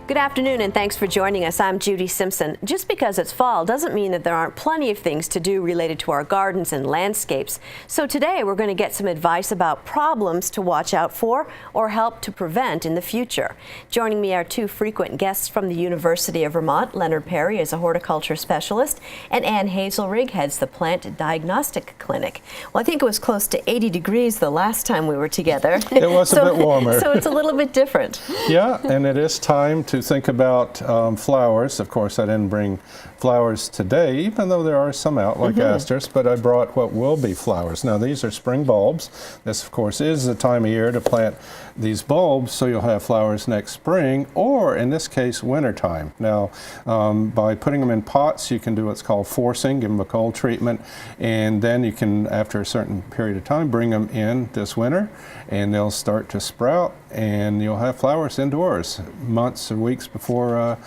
Good afternoon and thanks for joining us. I'm Judy Simpson. Just because it's fall doesn't mean that there aren't plenty of things to do related to our gardens and landscapes. So today we're going to get some advice about problems to watch out for or help to prevent in the future. Joining me are two frequent guests from the University of Vermont. Leonard Perry is a horticulture specialist and Ann Hazelrig heads the Plant Diagnostic Clinic. Well, I think it was close to 80 degrees the last time we were together. It was a bit warmer. So it's a little bit different. Yeah, and it is time to think about flowers. Of course, I didn't bring flowers today, even though there are some out like asters, but I brought what will be flowers. Now, these are spring bulbs. This, of course, is the time of year to plant these bulbs, so you'll have flowers next spring, or in this case, wintertime. Now, by putting them in pots, you can do what's called forcing, give them a cold treatment, and then you can, after a certain period of time, bring them in this winter, and they'll start to sprout, and you'll have flowers indoors months or weeks before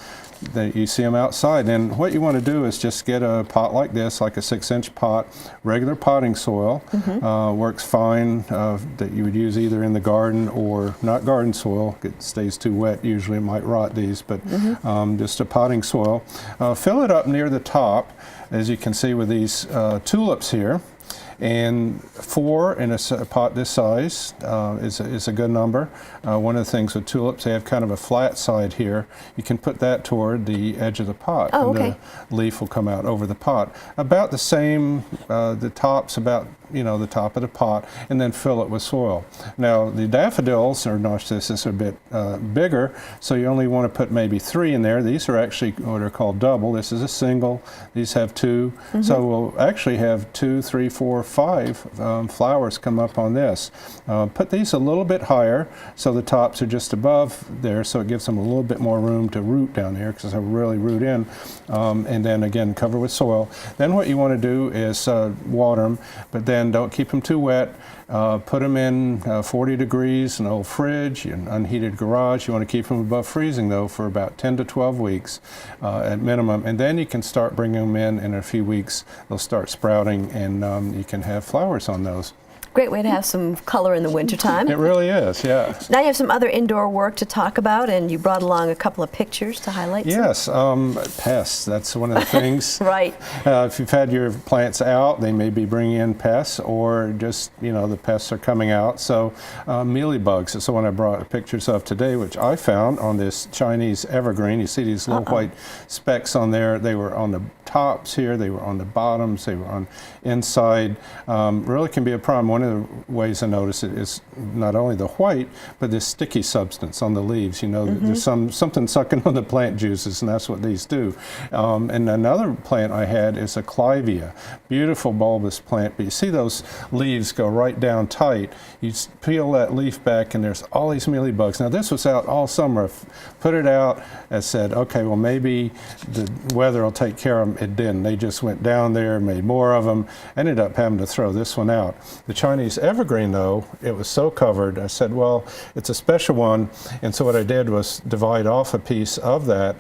that you see them outside. And what you want to do is just get a pot like this, like a 6-inch pot, regular potting soil. Works fine that you would use either in the garden or not garden soil. It stays too wet, usually it might rot these, but just a potting soil. Fill it up near the top, as you can see with these tulips here. And 4 in a pot this size is a good number. One of the things with tulips, they have kind of a flat side here. You can put that toward the edge of the pot, and the leaf will come out over the pot. About the same, the top's about, the top of the pot, and then fill it with soil. Now, the daffodils or narcissus are a bit bigger, so you only want to put maybe 3 in there. These are actually what are called double. This is a single. These have 2. So we'll actually have 2, 3, 4, 5 flowers come up on this. Put these a little bit higher so the tops are just above there, so it gives them a little bit more room to root down here because they'll really root in. And then again, cover with soil. Then what you want to do is water them, but then don't keep them too wet. Put them in 40 degrees, an old fridge, an unheated garage. You want to keep them above freezing though for about 10 to 12 weeks at minimum, and then you can start bringing them in a few weeks. They'll start sprouting, and you can have flowers on those. Great way to have some color in the wintertime. It really is, yeah. Now you have some other indoor work to talk about, and you brought along a couple of pictures to highlight. Yes, pests, that's one of the things. Right. If you've had your plants out, they may be bringing in pests, or just, the pests are coming out. So mealybugs is the one I brought pictures of today, which I found on this Chinese evergreen. You see these little white specks on there. They were on the tops here, they were on the bottoms, they were on inside. Really can be a problem. One of the ways I notice it is not only the white, but this sticky substance on the leaves. There's something sucking on the plant juices, and that's what these do. And another plant I had is a clivia, beautiful bulbous plant, but you see those leaves go right down tight. You peel that leaf back, and there's all these mealybugs. Now this was out all summer. Put it out and said, okay, well maybe the weather will take care of them. It didn't. They just went down there, made more of them. Ended up having to throw this one out. The Chinese evergreen, though, it was so covered, I said, well, it's a special one, and so what I did was divide off a piece of that,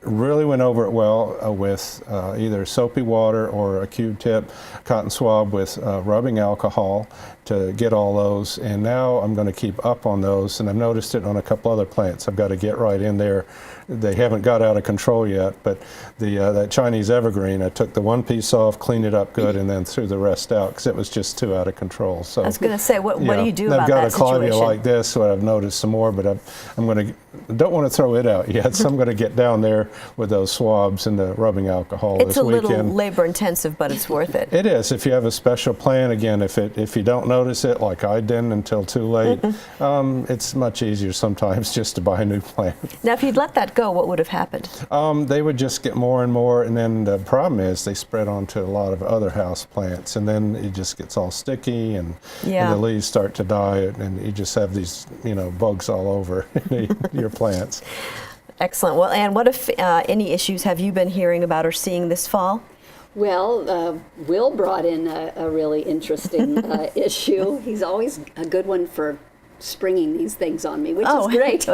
really went over it well with either soapy water or a Q-tip cotton swab with rubbing alcohol to get all those, and now I'm going to keep up on those, and I've noticed it on a couple other plants. I've got to get right in there. They haven't got out of control yet, but that Chinese evergreen, I took the one piece off, cleaned it up good, and then threw the rest out because it was just too out of control. So I was going to say, what do you do about that I've got a situation? clivia like this, so I've noticed some more, but don't want to throw it out yet, so I'm going to get down there with those swabs and the rubbing alcohol it's this weekend. It's a little labor intensive, but it's worth it. It is. If you have a special plan, again, if you don't notice it like I didn't until too late, it's much easier sometimes just to buy a new plant. Now, if you'd let that go, what would have happened? They would just get more and more, and then the problem is they spread onto a lot of other house plants, and then it just gets all sticky, and the leaves start to die, and you just have these, bugs all over your plants. Excellent. Well, Ann, what if any issues have you been hearing about or seeing this fall? Well, Will brought in a really interesting issue. He's always a good one for springing these things on me, which is great.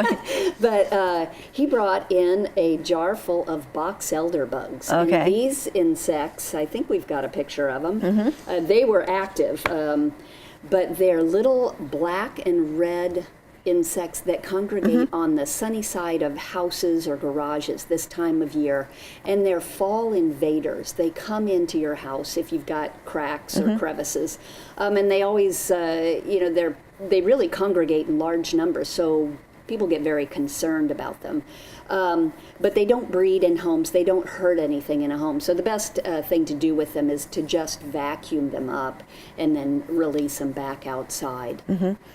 But he brought in a jar full of Boxelder bugs. Okay. And these insects, I think we've got a picture of them. They were active, but they're little black and red insects that congregate on the sunny side of houses or garages this time of year, and they're fall invaders. They come into your house if you've got cracks or crevices, and they always, they really congregate in large numbers, so people get very concerned about them. But they don't breed in homes. They don't hurt anything in a home. So the best thing to do with them is to just vacuum them up and then release them back outside.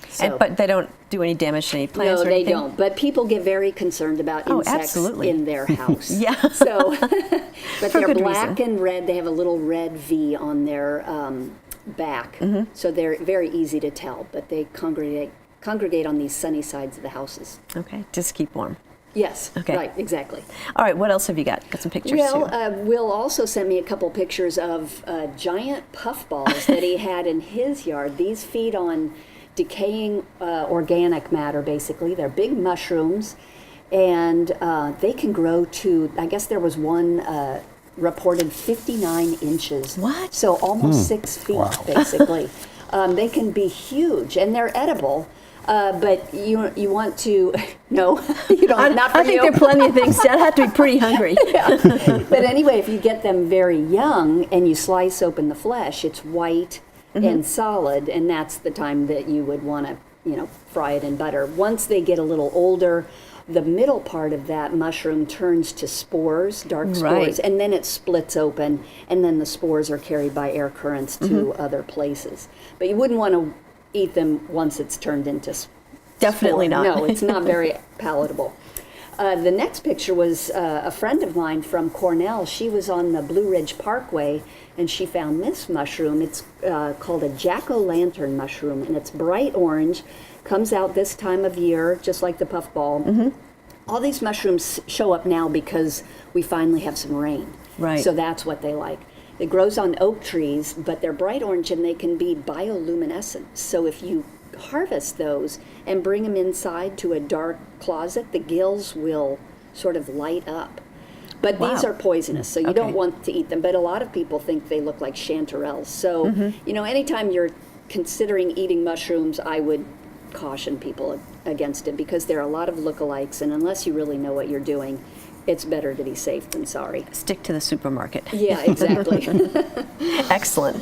So, But they don't do any damage to any plants no, or anything? they don't. But people get very concerned about insects in their house. Yeah. So, but For they're good black reason. and red. They have a little red V on their back. So they're very easy to tell. But they congregate on these sunny sides of the houses. Okay, just keep warm. Yes, Okay. right, exactly. All right, what else have you got? Got some pictures too. Well, Will also sent me a couple pictures of giant puffballs that he had in his yard. These feed on decaying organic matter, basically. They're big mushrooms, and they can grow to, I guess there was one reported 59 inches. What? So almost 6 feet, basically. They can be huge, and they're edible. But you want to no, you don't. Not for I think you. there are plenty of things. I'd have to be pretty hungry. But anyway, if you get them very young and you slice open the flesh, it's white and solid, and that's the time that you would want to, fry it in butter. Once they get a little older, the middle part of that mushroom turns to spores, dark spores, and then it splits open, and then the spores are carried by air currents to other places. But you wouldn't want to eat them once it's turned into Definitely spore. not. No, it's not very palatable. The next picture was a friend of mine from Cornell. She was on the Blue Ridge Parkway, and she found this mushroom. It's called a jack-o'-lantern mushroom, and it's bright orange, comes out this time of year, just like the puffball. All these mushrooms show up now because we finally have some rain. Right. So that's what they like. It grows on oak trees, but they're bright orange and they can be bioluminescent. So if you harvest those and bring them inside to a dark closet, the gills will sort of light up. But these are poisonous, so you don't want to eat them. But a lot of people think they look like chanterelles. So, anytime you're considering eating mushrooms, I would caution people against it because there are a lot of lookalikes, and unless you really know what you're doing, it's better to be safe than sorry. Stick to the supermarket. Yeah, exactly. Excellent.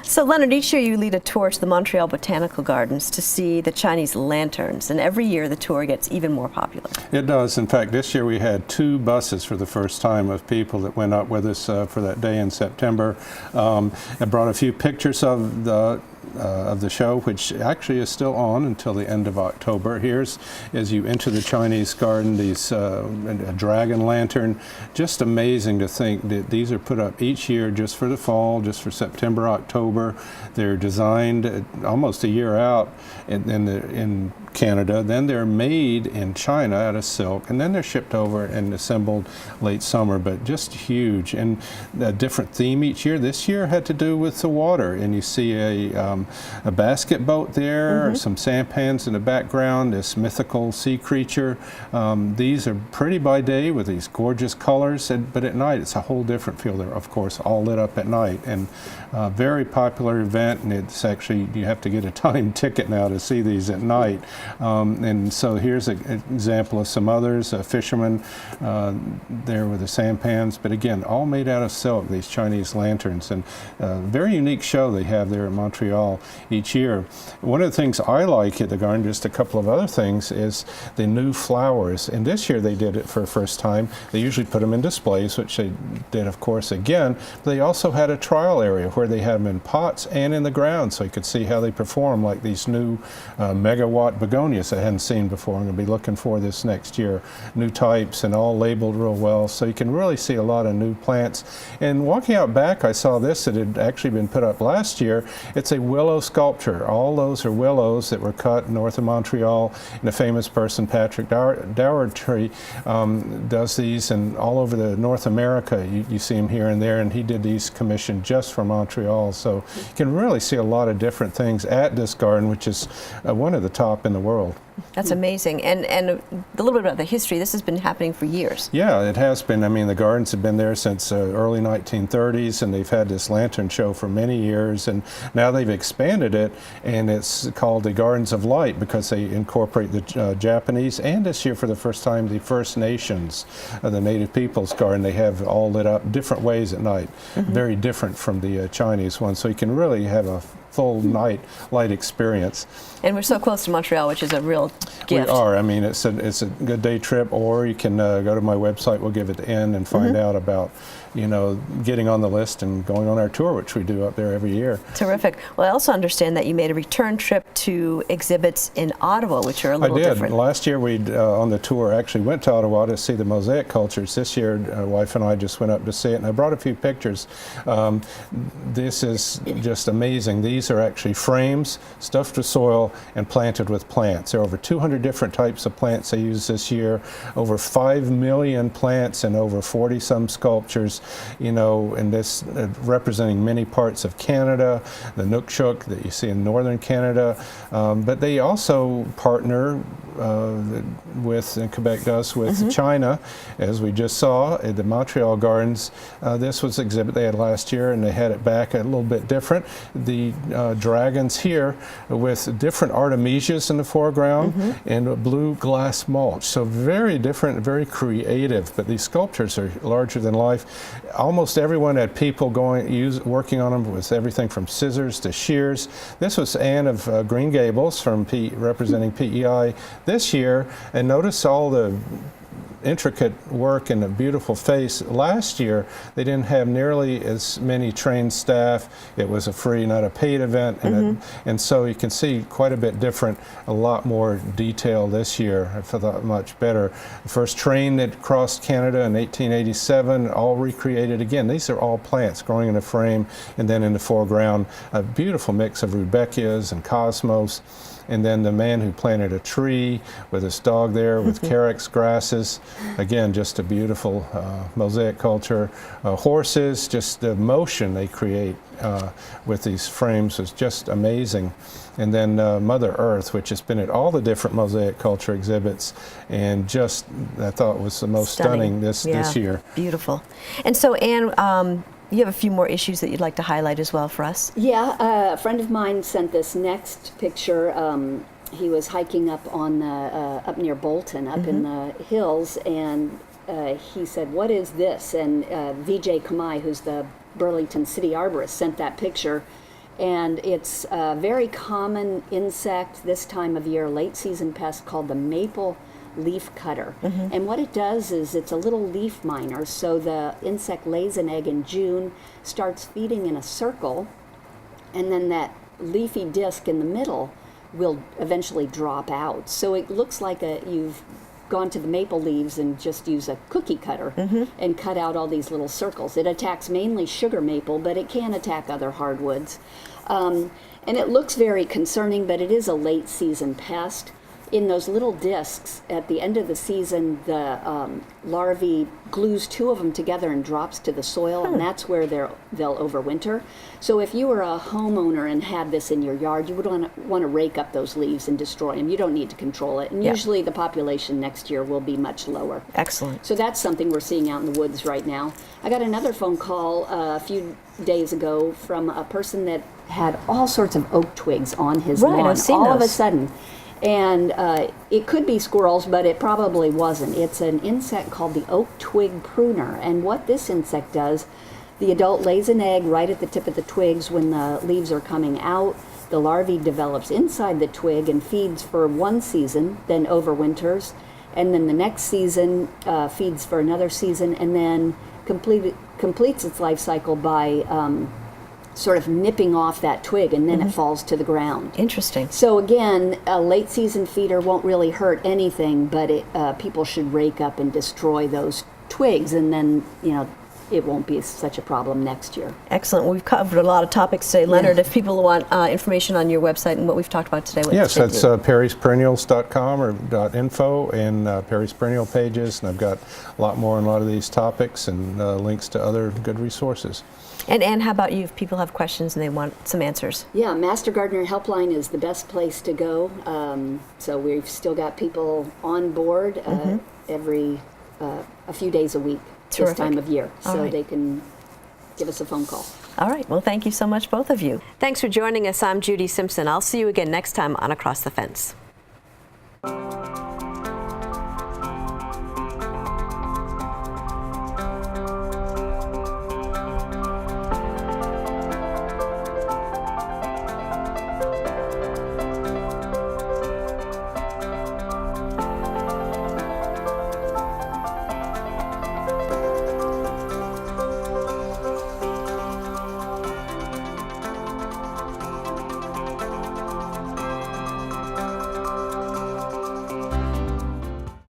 So, Leonard, each year you lead a tour to the Montreal Botanical Gardens to see the Chinese lanterns, and every year the tour gets even more popular. It does. In fact, this year we had 2 buses for the first time of people that went up with us for that day in September. I brought a few pictures of the show, which actually is still on until the end of October. Here's, as you enter the Chinese garden, these a dragon lantern. Just amazing to think that these are put up each year just for the fall, just for September, October. They're designed almost a year out in Canada. Then they're made in China out of silk, and then they're shipped over and assembled late summer, but just huge. And a different theme each year. This year had to do with the water, and you see a basket boat there, some sampans in the background, this mythical sea creature. These are pretty by day with these gorgeous colors, but at night it's a whole different feel. They're, of course, all lit up at night, and very popular event, and it's actually, you have to get a time ticket now to see these at night. And so here's an example of some others, a fisherman there with the sampans, but again, all made out of silk, these Chinese lanterns, and very unique show they have there in Montreal each year. One of the things I like at the garden, just a couple of other things, is the new flowers. And this year they did it for the first time. They usually put them in displays, which they did, of course, again. But they also had a trial area where they had them in pots and in the ground, so you could see how they perform, like these new megawatt begonias I hadn't seen before. I'm going to be looking for this next year. New types and all labeled real well, so you can really see a lot of new plants. And walking out back, I saw this that had actually been put up last year. It's a willow sculpture. All those are willows that were cut north of Montreal, and a famous person, Patrick Dougherty, does these, and all over North America you see him here and there, and he did these commissioned just for Montreal. So you can really see a lot of different things at this garden, which is one of the top in the world. That's amazing. And a little bit about the history. This has been happening for years. Yeah, it has been. I mean, the gardens have been there since early 1930s, and they've had this lantern show for many years, and now they've expanded it, and it's called the Gardens of Light because they incorporate the Japanese, and this year for the first time the First Nations, the Native Peoples garden. They have all lit up different ways at night, very different from the Chinese one, so you can really have a full night light experience. And we're so close to Montreal, which is a real gift. We are. I mean, it's a good day trip, or you can go to my website. We'll give it the end and find out about, getting on the list and going on our tour, which we do up there every year. Terrific. Well, I also understand that you made a return trip to exhibits in Ottawa, which are a little different. Last year we on the tour actually went to Ottawa to see the Mosaic cultures. This year, wife and I just went up to see it, and I brought a few pictures. This is just amazing. These are actually frames stuffed with soil and planted with plants. There are over 200 different types of plants they use this year, over 5 million plants and over 40-some sculptures, and this representing many parts of Canada, the Nukchuk that you see in northern Canada, but they also partner with, and Quebec does, with China, as we just saw at the Montreal Gardens. This was an exhibit they had last year, and they had it back a little bit different. The dragons here with different artemisias in the foreground and a blue glass mulch. So very different, very creative, but these sculptures are larger than life. Almost everyone had people working on them with everything from scissors to shears. This was Anne of Green Gables representing PEI this year, and notice all the intricate work and a beautiful face. Last year they didn't have nearly as many trained staff. It was a free, not a paid event, and so you can see quite a bit different, a lot more detail this year. I thought much better. The first train that crossed Canada in 1887, all recreated again. These are all plants growing in a frame, and then in the foreground a beautiful mix of rudbeckias and cosmos. And then the man who planted a tree with his dog there with carex grasses. Again, just a beautiful mosaic culture. Horses, just the motion they create with these frames was just amazing. And then Mother Earth, which has been at all the different mosaic culture exhibits, and just I thought was the most stunning this year. Beautiful. And so, Anne, you have a few more issues that you'd like to highlight as well for us? Yeah, a friend of mine sent this next picture. He was hiking up on the up near Bolton, up in the hills, and he said, "What is this?" And VJ Kamai, who's the Burlington City Arborist, sent that picture. And it's a very common insect this time of year, late season pest, called the maple leaf cutter. And what it does is it's a little leaf miner. So the insect lays an egg in June, starts feeding in a circle, and then that leafy disc in the middle will eventually drop out. So it looks like you've gone to the maple leaves and just use a cookie cutter and cut out all these little circles. It attacks mainly sugar maple, but it can attack other hardwoods. And it looks very concerning, but it is a late season pest. In those little discs, at the end of the season, the larvae glues 2 of them together and drops to the soil, and that's where they'll overwinter. So if you were a homeowner and had this in your yard, you would want to rake up those leaves and destroy them. You don't need to control it, and usually the population next year will be much lower. Excellent. So that's something we're seeing out in the woods right now. I got another phone call a few days ago from a person that had all sorts of oak twigs on his lawn. I've seen all those. of a sudden. And it could be squirrels, but it probably wasn't. It's an insect called the oak twig pruner. And what this insect does, the adult lays an egg right at the tip of the twigs when the leaves are coming out. The larvae develops inside the twig and feeds for 1 season, then overwinters. And then the next season feeds for another season, and then completes its life cycle by sort of nipping off that twig, and then it falls to the ground. Interesting. So again, a late season feeder won't really hurt anything, but people should rake up and destroy those twigs, and then it won't be such a problem next year. Excellent. We've covered a lot of topics today. Leonard, if people want information on your website and what we've talked about today, what Yes, should they that's do? perrysperennials.com or .info and Perry's Perennial pages, and I've got a lot more on a lot of these topics and links to other good resources. And Ann, how about you, if people have questions and they want some answers? Yeah, Master Gardener Helpline is the best place to go. So we've still got people on board every a few days a week. Terrific. This time of year, All so right. they can give us a phone call. All right. Well, thank you so much, both of you. Thanks for joining us. I'm Judy Simpson. I'll see you again next time on Across the Fence.